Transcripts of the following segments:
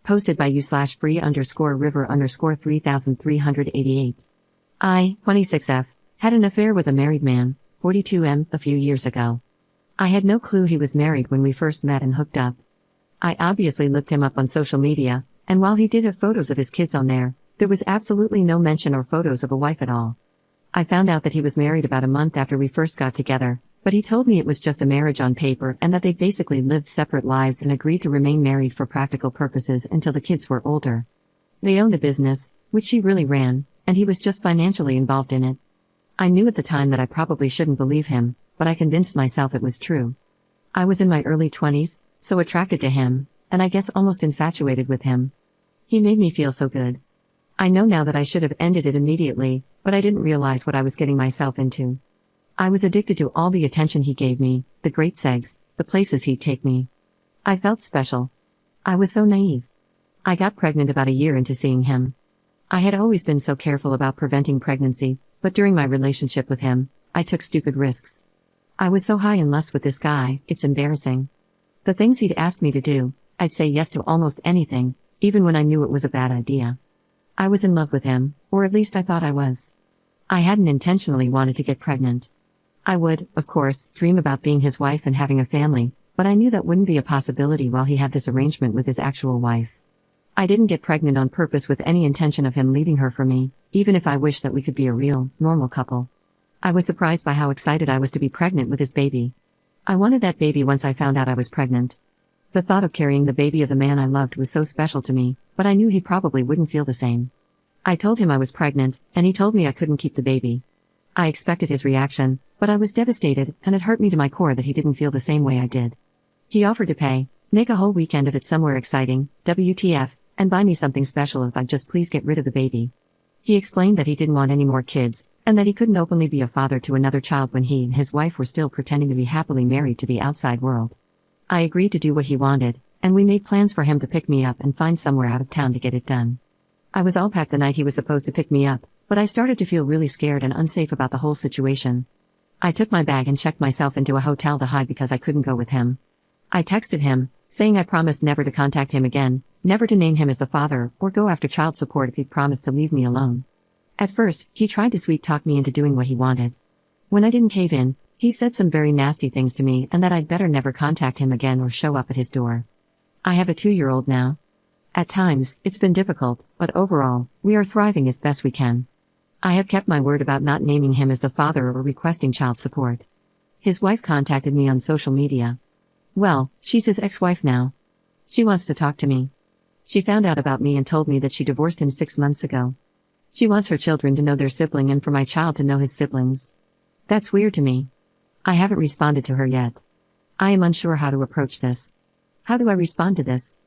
Posted by u/free_river_3388. I, 26F, had an affair with a married man, 42M, a few years ago. I had no clue he was married when we first met and hooked up. I obviously looked him up on social media, and while he did have photos of his kids on there was absolutely no mention or photos of a wife at all. I found out that he was married about a month after we first got together, but he told me it was just a marriage on paper and that they basically lived separate lives and agreed to remain married for practical purposes until the kids were older. They owned a business, which she really ran, and he was just financially involved in it. I knew at the time that I probably shouldn't believe him, but I convinced myself it was true. I was in my early 20s, so attracted to him, and I guess almost infatuated with him. He made me feel so good. I know now that I should have ended it immediately, but I didn't realize what I was getting myself into. I was addicted to all the attention he gave me, the great sex, the places he'd take me. I felt special. I was so naive. I got pregnant about a year into seeing him. I had always been so careful about preventing pregnancy, but during my relationship with him, I took stupid risks. I was so high in lust with this guy, it's embarrassing. The things he'd ask me to do, I'd say yes to almost anything, even when I knew it was a bad idea. I was in love with him, or at least I thought I was. I hadn't intentionally wanted to get pregnant. I would, of course, dream about being his wife and having a family, but I knew that wouldn't be a possibility while he had this arrangement with his actual wife. I didn't get pregnant on purpose with any intention of him leaving her for me, even if I wished that we could be a real, normal couple. I was surprised by how excited I was to be pregnant with his baby. I wanted that baby once I found out I was pregnant. The thought of carrying the baby of the man I loved was so special to me, but I knew he probably wouldn't feel the same. I told him I was pregnant, and he told me I couldn't keep the baby. I expected his reaction, but I was devastated, and it hurt me to my core that he didn't feel the same way I did. He offered to make a whole weekend of it somewhere exciting, WTF, and buy me something special if I'd just please get rid of the baby. He explained that he didn't want any more kids, and that he couldn't openly be a father to another child when he and his wife were still pretending to be happily married to the outside world. I agreed to do what he wanted, and we made plans for him to pick me up and find somewhere out of town to get it done. I was all packed the night he was supposed to pick me up, but I started to feel really scared and unsafe about the whole situation. I took my bag and checked myself into a hotel to hide because I couldn't go with him. I texted him, saying I promised never to contact him again, never to name him as the father, or go after child support if he'd promised to leave me alone. At first, he tried to sweet-talk me into doing what he wanted. When I didn't cave in, he said some very nasty things to me and that I'd better never contact him again or show up at his door. I have a 2-year-old now. At times, it's been difficult, but overall, we are thriving as best we can. I have kept my word about not naming him as the father or requesting child support. His wife contacted me on social media. Well, she's his ex-wife now. She wants to talk to me. She found out about me and told me that she divorced him 6 months ago. She wants her children to know their sibling and for my child to know his siblings. That's weird to me. I haven't responded to her yet. I am unsure how to approach this. How do I respond to this?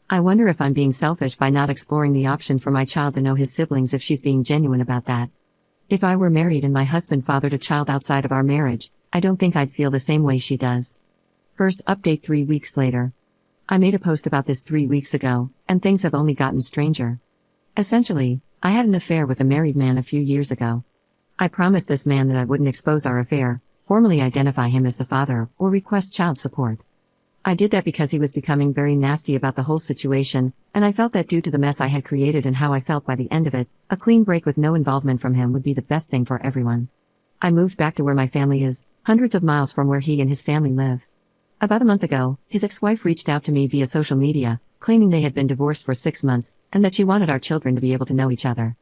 I wonder if I'm being selfish by not exploring the option for my child to know his siblings if she's being genuine about that. If I were married and my husband fathered a child outside of our marriage, I don't think I'd feel the same way she does. First update 3 weeks later. I made a post about this 3 weeks ago, and things have only gotten stranger. Essentially, I had an affair with a married man a few years ago. I promised this man that I wouldn't expose our affair, formally identify him as the father, or request child support. I did that because he was becoming very nasty about the whole situation, and I felt that due to the mess I had created and how I felt by the end of it, a clean break with no involvement from him would be the best thing for everyone. I moved back to where my family is, hundreds of miles from where he and his family live. About a month ago, his ex-wife reached out to me via social media, claiming they had been divorced for 6 months, and that she wanted our children to be able to know each other.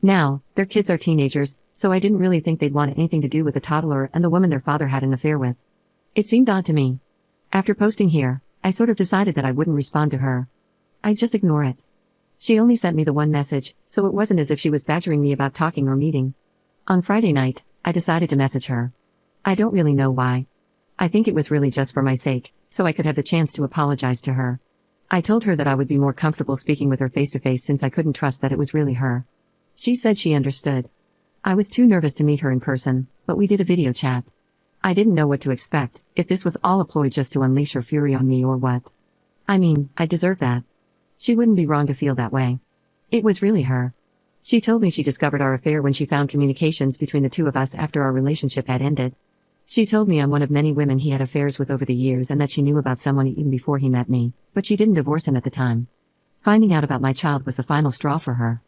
Now, their kids are teenagers, so I didn't really think they'd want anything to do with the toddler and the woman their father had an affair with. It seemed odd to me. After posting here, I sort of decided that I wouldn't respond to her. I'd just ignore it. She only sent me the one message, so it wasn't as if she was badgering me about talking or meeting. On Friday night, I decided to message her. I don't really know why. I think it was really just for my sake, so I could have the chance to apologize to her. I told her that I would be more comfortable speaking with her face-to-face since I couldn't trust that it was really her. She said she understood. I was too nervous to meet her in person, but we did a video chat. I didn't know what to expect, if this was all a ploy just to unleash her fury on me or what. I mean, I deserve that. She wouldn't be wrong to feel that way. It was really her. She told me she discovered our affair when she found communications between the two of us after our relationship had ended. She told me I'm one of many women he had affairs with over the years and that she knew about someone even before he met me, but she didn't divorce him at the time. Finding out about my child was the final straw for her.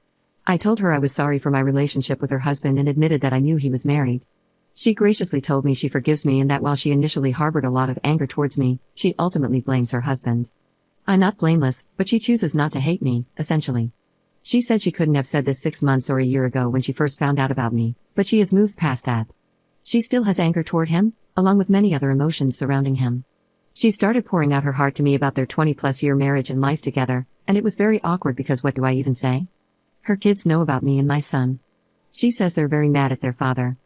I told her I was sorry for my relationship with her husband and admitted that I knew he was married. She graciously told me she forgives me and that while she initially harbored a lot of anger towards me, she ultimately blames her husband. I'm not blameless, but she chooses not to hate me, essentially. She said she couldn't have said this 6 months or a year ago when she first found out about me, but she has moved past that. She still has anger toward him, along with many other emotions surrounding him. She started pouring out her heart to me about their 20-plus year marriage and life together, and it was very awkward because what do I even say? Her kids know about me and my son. She says they're very mad at their father.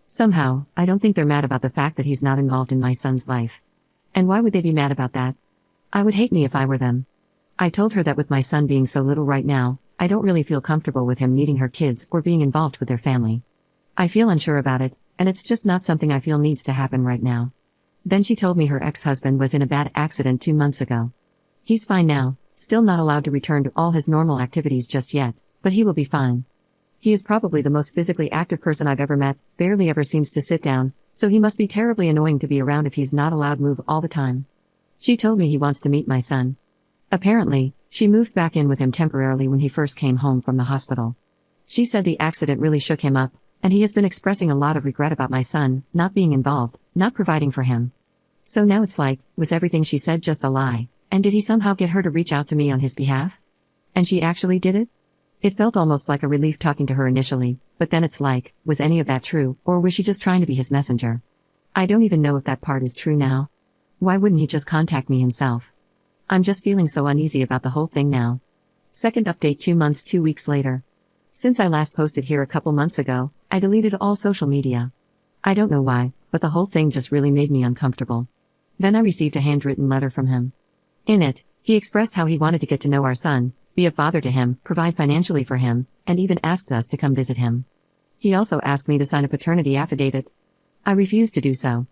Somehow, I don't think they're mad about the fact that he's not involved in my son's life. And why would they be mad about that? I would hate me if I were them. I told her that with my son being so little right now, I don't really feel comfortable with him meeting her kids or being involved with their family. I feel unsure about it, and it's just not something I feel needs to happen right now. Then she told me her ex-husband was in a bad accident 2 months ago. He's fine now, still not allowed to return to all his normal activities just yet, but he will be fine. He is probably the most physically active person I've ever met, barely ever seems to sit down, so he must be terribly annoying to be around if he's not allowed to move all the time. She told me he wants to meet my son. Apparently, she moved back in with him temporarily when he first came home from the hospital. She said the accident really shook him up, and he has been expressing a lot of regret about my son, not being involved, not providing for him. So now it's like, was everything she said just a lie, and did he somehow get her to reach out to me on his behalf? And she actually did it? It felt almost like a relief talking to her initially, but then it's like, was any of that true, or was she just trying to be his messenger? I don't even know if that part is true now. Why wouldn't he just contact me himself? I'm just feeling so uneasy about the whole thing now. Second update 2 months 2 weeks later. Since I last posted here a couple months ago, I deleted all social media. I don't know why, but the whole thing just really made me uncomfortable. Then I received a handwritten letter from him. In it, he expressed how he wanted to get to know our son, be a father to him, provide financially for him, and even asked us to come visit him. He also asked me to sign a paternity affidavit. I refused to do so.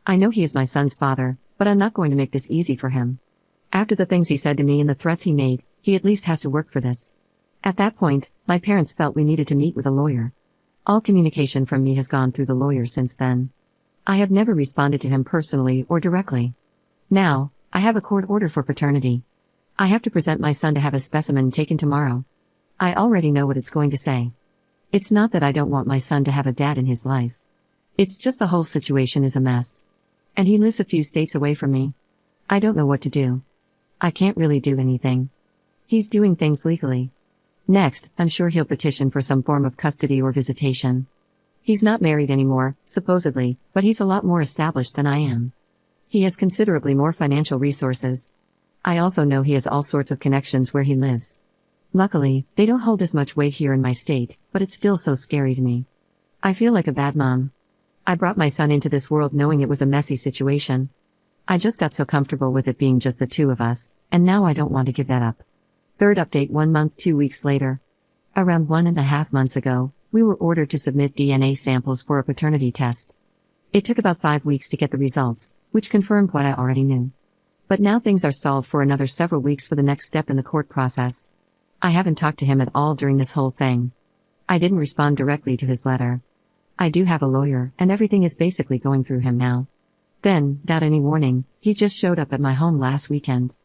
I know he is my son's father, but I'm not going to make this easy for him. After the things he said to me and the threats he made, he at least has to work for this. At that point, my parents felt we needed to meet with a lawyer. All communication from me has gone through the lawyer since then. I have never responded to him personally or directly. Now, I have a court order for paternity. I have to present my son to have a specimen taken tomorrow. I already know what it's going to say. It's not that I don't want my son to have a dad in his life. It's just the whole situation is a mess. And he lives a few states away from me. I don't know what to do. I can't really do anything. He's doing things legally. Next, I'm sure he'll petition for some form of custody or visitation. He's not married anymore, supposedly, but he's a lot more established than I am. He has considerably more financial resources. I also know he has all sorts of connections where he lives. Luckily, they don't hold as much weight here in my state, but it's still so scary to me. I feel like a bad mom. I brought my son into this world knowing it was a messy situation. I just got so comfortable with it being just the two of us, and now I don't want to give that up. Third update 1 month 2 weeks later. Around 1.5 months ago, we were ordered to submit DNA samples for a paternity test. It took about 5 weeks to get the results, which confirmed what I already knew. But now things are stalled for another several weeks for the next step in the court process. I haven't talked to him at all during this whole thing. I didn't respond directly to his letter. I do have a lawyer, and everything is basically going through him now. Then, without any warning, he just showed up at my home last weekend.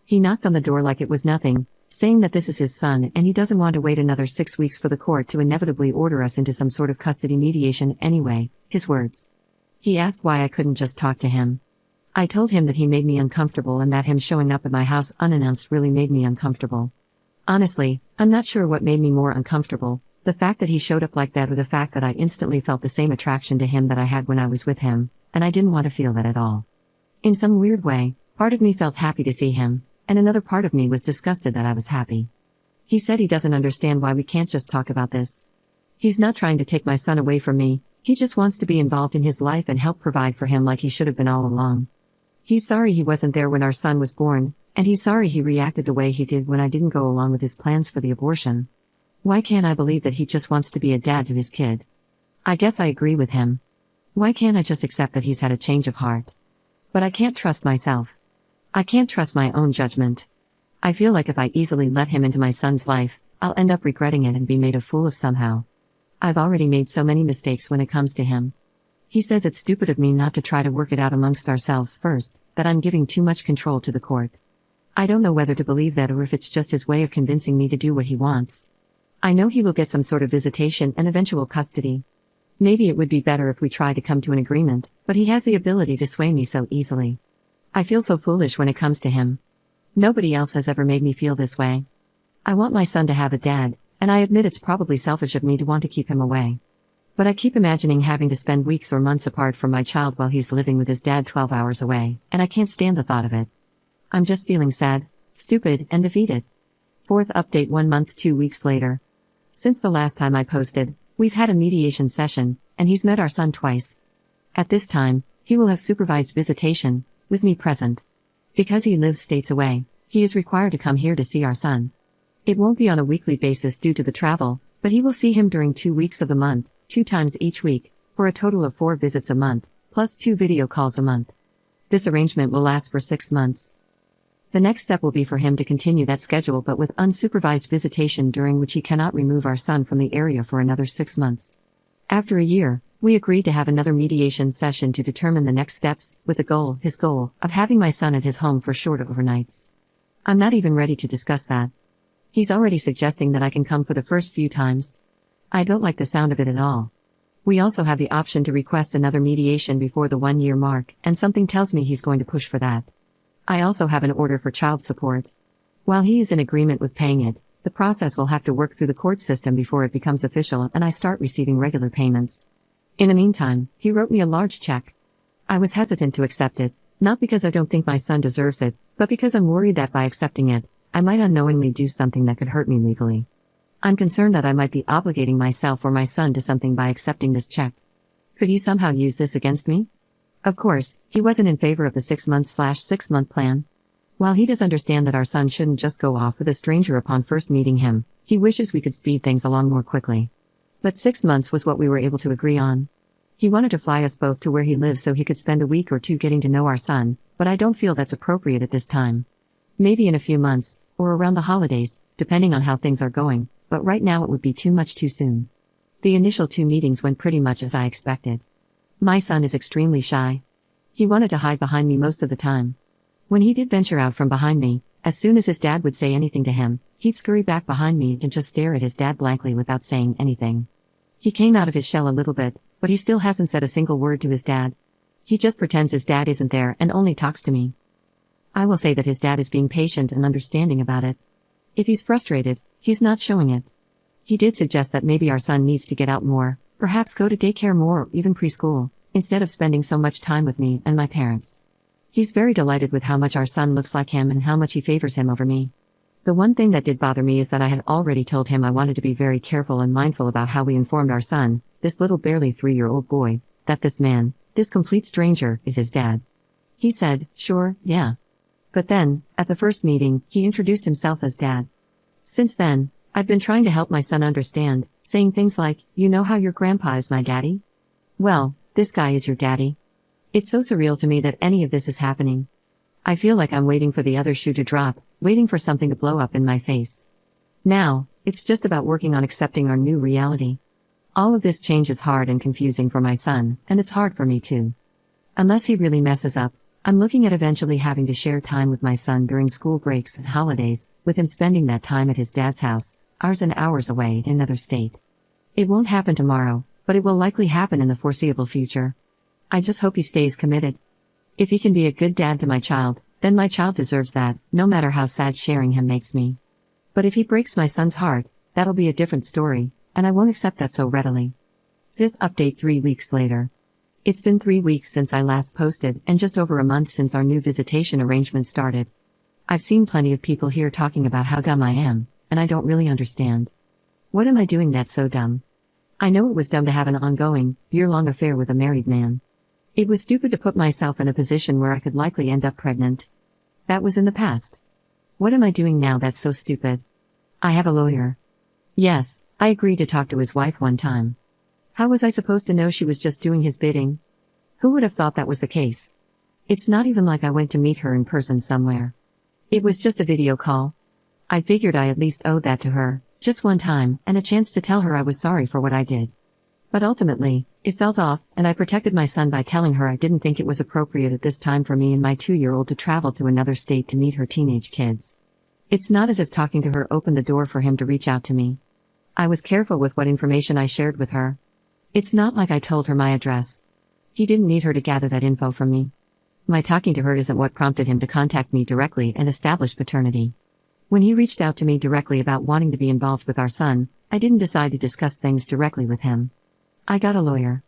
He knocked on the door like it was nothing, saying that this is his son and he doesn't want to wait another 6 weeks for the court to inevitably order us into some sort of custody mediation anyway, his words. He asked why I couldn't just talk to him. I told him that he made me uncomfortable and that him showing up at my house unannounced really made me uncomfortable. Honestly, I'm not sure what made me more uncomfortable, the fact that he showed up like that or the fact that I instantly felt the same attraction to him that I had when I was with him, and I didn't want to feel that at all. In some weird way, part of me felt happy to see him, and another part of me was disgusted that I was happy. He said he doesn't understand why we can't just talk about this. He's not trying to take my son away from me, he just wants to be involved in his life and help provide for him like he should have been all along. He's sorry he wasn't there when our son was born, and he's sorry he reacted the way he did when I didn't go along with his plans for the abortion. Why can't I believe that he just wants to be a dad to his kid? I guess I agree with him. Why can't I just accept that he's had a change of heart? But I can't trust myself. I can't trust my own judgment. I feel like if I easily let him into my son's life, I'll end up regretting it and be made a fool of somehow. I've already made so many mistakes when it comes to him. He says it's stupid of me not to try to work it out amongst ourselves first, that I'm giving too much control to the court. I don't know whether to believe that or if it's just his way of convincing me to do what he wants. I know he will get some sort of visitation and eventual custody. Maybe it would be better if we tried to come to an agreement, but he has the ability to sway me so easily. I feel so foolish when it comes to him. Nobody else has ever made me feel this way. I want my son to have a dad, and I admit it's probably selfish of me to want to keep him away. But I keep imagining having to spend weeks or months apart from my child while he's living with his dad 12 hours away, and I can't stand the thought of it. I'm just feeling sad, stupid, and defeated. Fourth update 1 month 2 weeks later. Since the last time I posted, we've had a mediation session, and he's met our son twice. At this time, he will have supervised visitation, with me present. Because he lives states away, he is required to come here to see our son. It won't be on a weekly basis due to the travel, but he will see him during 2 weeks of the month, 2 times each week, for a total of 4 visits a month, plus 2 video calls a month. This arrangement will last for 6 months. The next step will be for him to continue that schedule but with unsupervised visitation during which he cannot remove our son from the area for another 6 months. After a year, we agreed to have another mediation session to determine the next steps, with his goal, of having my son at his home for shorter overnights. I'm not even ready to discuss that. He's already suggesting that I can come for the first few times. I don't like the sound of it at all. We also have the option to request another mediation before the 1-year mark, and something tells me he's going to push for that. I also have an order for child support. While he is in agreement with paying it, the process will have to work through the court system before it becomes official and I start receiving regular payments. In the meantime, he wrote me a large check. I was hesitant to accept it, not because I don't think my son deserves it, but because I'm worried that by accepting it, I might unknowingly do something that could hurt me legally. I'm concerned that I might be obligating myself or my son to something by accepting this check. Could he somehow use this against me? Of course, he wasn't in favor of the 6-month/6-month plan. While he does understand that our son shouldn't just go off with a stranger upon first meeting him, he wishes we could speed things along more quickly. But 6 months was what we were able to agree on. He wanted to fly us both to where he lives so he could spend a week or 2 getting to know our son, but I don't feel that's appropriate at this time. Maybe in a few months, or around the holidays, depending on how things are going, but right now it would be too much too soon. The initial 2 meetings went pretty much as I expected. My son is extremely shy. He wanted to hide behind me most of the time. When he did venture out from behind me, as soon as his dad would say anything to him, he'd scurry back behind me and just stare at his dad blankly without saying anything. He came out of his shell a little bit, but he still hasn't said a single word to his dad. He just pretends his dad isn't there and only talks to me. I will say that his dad is being patient and understanding about it. If he's frustrated, he's not showing it. He did suggest that maybe our son needs to get out more, perhaps go to daycare more or even preschool, instead of spending so much time with me and my parents. He's very delighted with how much our son looks like him and how much he favors him over me. The one thing that did bother me is that I had already told him I wanted to be very careful and mindful about how we informed our son, this little barely 3-year-old boy, that this man, this complete stranger, is his dad. He said, sure, yeah. But then, at the first meeting, he introduced himself as dad. Since then, I've been trying to help my son understand, saying things like, you know how your grandpa is my daddy? Well, this guy is your daddy. It's so surreal to me that any of this is happening. I feel like I'm waiting for the other shoe to drop, waiting for something to blow up in my face. Now, it's just about working on accepting our new reality. All of this change is hard and confusing for my son, and it's hard for me too. Unless he really messes up, I'm looking at eventually having to share time with my son during school breaks and holidays, with him spending that time at his dad's house, hours and hours away in another state. It won't happen tomorrow, but it will likely happen in the foreseeable future. I just hope he stays committed. If he can be a good dad to my child, then my child deserves that, no matter how sad sharing him makes me. But if he breaks my son's heart, that'll be a different story, and I won't accept that so readily. 5th update 3 weeks later. It's been 3 weeks since I last posted and just over a month since our new visitation arrangement started. I've seen plenty of people here talking about how dumb I am, and I don't really understand. What am I doing that's so dumb? I know it was dumb to have an ongoing, year-long affair with a married man. It was stupid to put myself in a position where I could likely end up pregnant. That was in the past. What am I doing now that's so stupid? I have a lawyer. Yes, I agreed to talk to his wife one time. How was I supposed to know she was just doing his bidding? Who would have thought that was the case? It's not even like I went to meet her in person somewhere. It was just a video call. I figured I at least owed that to her, just one time, and a chance to tell her I was sorry for what I did. But ultimately, It felt off, and I protected my son by telling her I didn't think it was appropriate at this time for me and my 2-year-old to travel to another state to meet her teenage kids. It's not as if talking to her opened the door for him to reach out to me. I was careful with what information I shared with her. It's not like I told her my address. He didn't need her to gather that info from me. My talking to her isn't what prompted him to contact me directly and establish paternity. When he reached out to me directly about wanting to be involved with our son, I didn't decide to discuss things directly with him. I got a lawyer.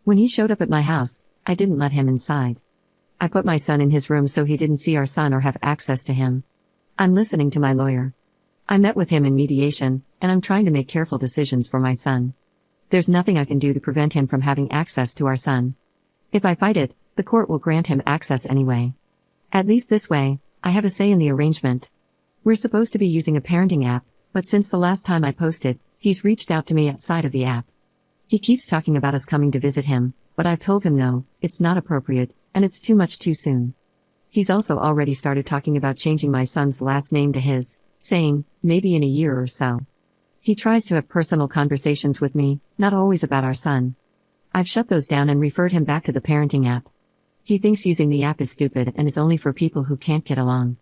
When he showed up at my house, I didn't let him inside. I put my son in his room so he didn't see our son or have access to him. I'm listening to my lawyer. I met with him in mediation, and I'm trying to make careful decisions for my son. There's nothing I can do to prevent him from having access to our son. If I fight it, the court will grant him access anyway. At least this way, I have a say in the arrangement. We're supposed to be using a parenting app, but since the last time I posted, he's reached out to me outside of the app. He keeps talking about us coming to visit him, but I've told him no, it's not appropriate, and it's too much too soon. He's also already started talking about changing my son's last name to his, saying, maybe in a year or so. He tries to have personal conversations with me, not always about our son. I've shut those down and referred him back to the parenting app. He thinks using the app is stupid and is only for people who can't get along.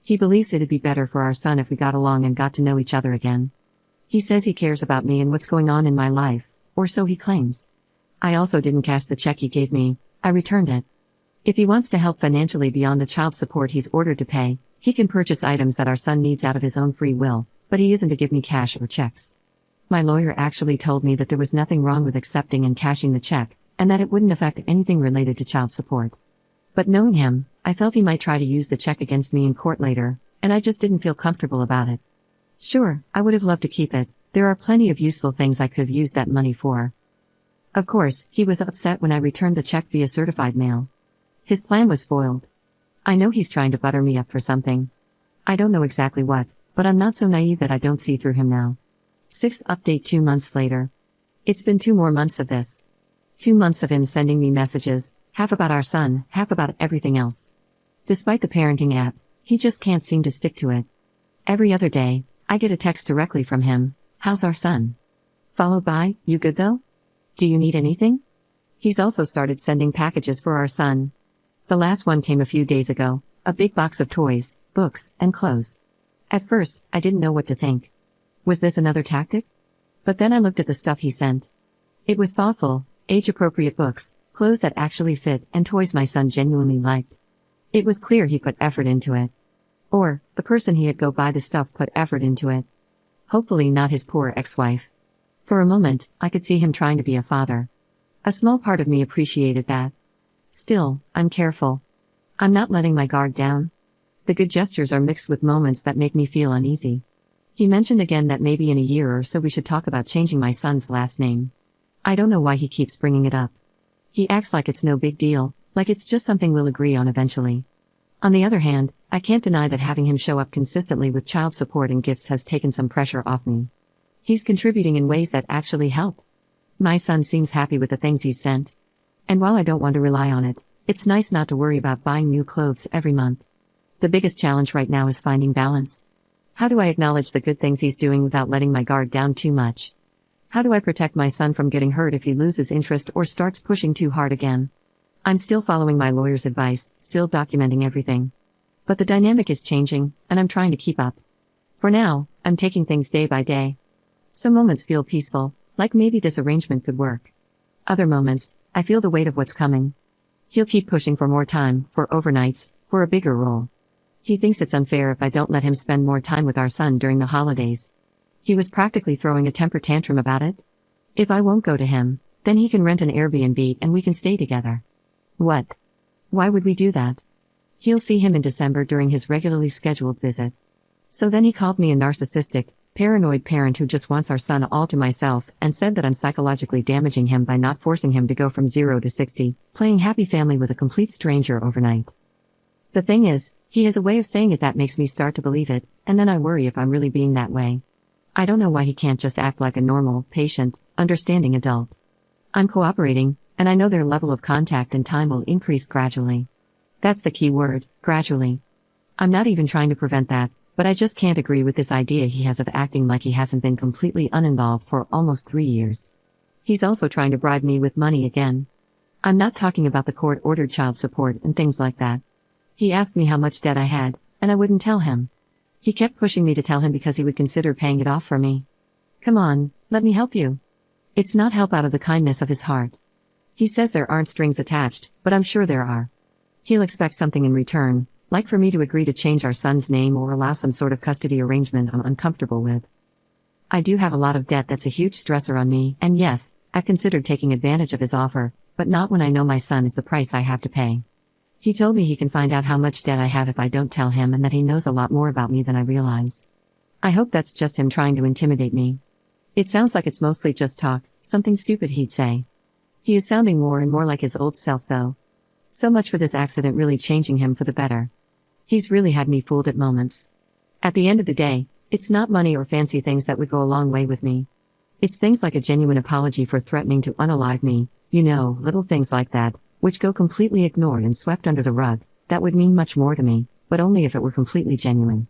He believes it'd be better for our son if we got along and got to know each other again. He says he cares about me and what's going on in my life, or so he claims. I also didn't cash the check he gave me, I returned it. If he wants to help financially beyond the child support he's ordered to pay, he can purchase items that our son needs out of his own free will, but he isn't to give me cash or checks. My lawyer actually told me that there was nothing wrong with accepting and cashing the check, and that it wouldn't affect anything related to child support. But knowing him, I felt he might try to use the check against me in court later, and I just didn't feel comfortable about it. Sure, I would have loved to keep it. There are plenty of useful things I could have used that money for. Of course, he was upset when I returned the check via certified mail. His plan was foiled. I know he's trying to butter me up for something. I don't know exactly what, but I'm not so naive that I don't see through him now. 6th update 2 months later. It's been 2 more months of this. 2 months of him sending me messages, half about our son, half about everything else. Despite the parenting app, he just can't seem to stick to it. Every other day, I get a text directly from him, "How's our son?" Followed by, "You good though? Do you need anything?" He's also started sending packages for our son. The last one came a few days ago, a big box of toys, books, and clothes. At first, I didn't know what to think. Was this another tactic? But then I looked at the stuff he sent. It was thoughtful, age-appropriate books, clothes that actually fit, and toys my son genuinely liked. It was clear he put effort into it. Or, the person he had go buy the stuff put effort into it. Hopefully not his poor ex-wife. For a moment, I could see him trying to be a father. A small part of me appreciated that. Still, I'm careful. I'm not letting my guard down. The good gestures are mixed with moments that make me feel uneasy. He mentioned again that maybe in a year or so we should talk about changing my son's last name. I don't know why he keeps bringing it up. He acts like it's no big deal, like it's just something we'll agree on eventually. On the other hand, I can't deny that having him show up consistently with child support and gifts has taken some pressure off me. He's contributing in ways that actually help. My son seems happy with the things he's sent. And while I don't want to rely on it, it's nice not to worry about buying new clothes every month. The biggest challenge right now is finding balance. How do I acknowledge the good things he's doing without letting my guard down too much? How do I protect my son from getting hurt if he loses interest or starts pushing too hard again? I'm still following my lawyer's advice, still documenting everything. But the dynamic is changing, and I'm trying to keep up. For now, I'm taking things day by day. Some moments feel peaceful, like maybe this arrangement could work. Other moments, I feel the weight of what's coming. He'll keep pushing for more time, for overnights, for a bigger role. He thinks it's unfair if I don't let him spend more time with our son during the holidays. He was practically throwing a temper tantrum about it. If I won't go to him, then he can rent an Airbnb and we can stay together. What? Why would we do that? He'll see him in December during his regularly scheduled visit. So then he called me a narcissistic, paranoid parent who just wants our son all to myself and said that I'm psychologically damaging him by not forcing him to go from 0 to 60, playing happy family with a complete stranger overnight. The thing is, he has a way of saying it that makes me start to believe it, and then I worry if I'm really being that way. I don't know why he can't just act like a normal, patient, understanding adult. I'm cooperating, and I know their level of contact and time will increase gradually. That's the key word, gradually. I'm not even trying to prevent that, but I just can't agree with this idea he has of acting like he hasn't been completely uninvolved for almost 3 years. He's also trying to bribe me with money again. I'm not talking about the court-ordered child support and things like that. He asked me how much debt I had, and I wouldn't tell him. He kept pushing me to tell him because he would consider paying it off for me. Come on, let me help you. It's not help out of the kindness of his heart. He says there aren't strings attached, but I'm sure there are. He'll expect something in return, like for me to agree to change our son's name or allow some sort of custody arrangement I'm uncomfortable with. I do have a lot of debt that's a huge stressor on me, and yes, I've considered taking advantage of his offer, but not when I know my son is the price I have to pay. He told me he can find out how much debt I have if I don't tell him and that he knows a lot more about me than I realize. I hope that's just him trying to intimidate me. It sounds like it's mostly just talk, something stupid he'd say. He is sounding more and more like his old self though. So much for this accident really changing him for the better. He's really had me fooled at moments. At the end of the day, it's not money or fancy things that would go a long way with me. It's things like a genuine apology for threatening to unalive me, little things like that, which go completely ignored and swept under the rug, that would mean much more to me, but only if it were completely genuine.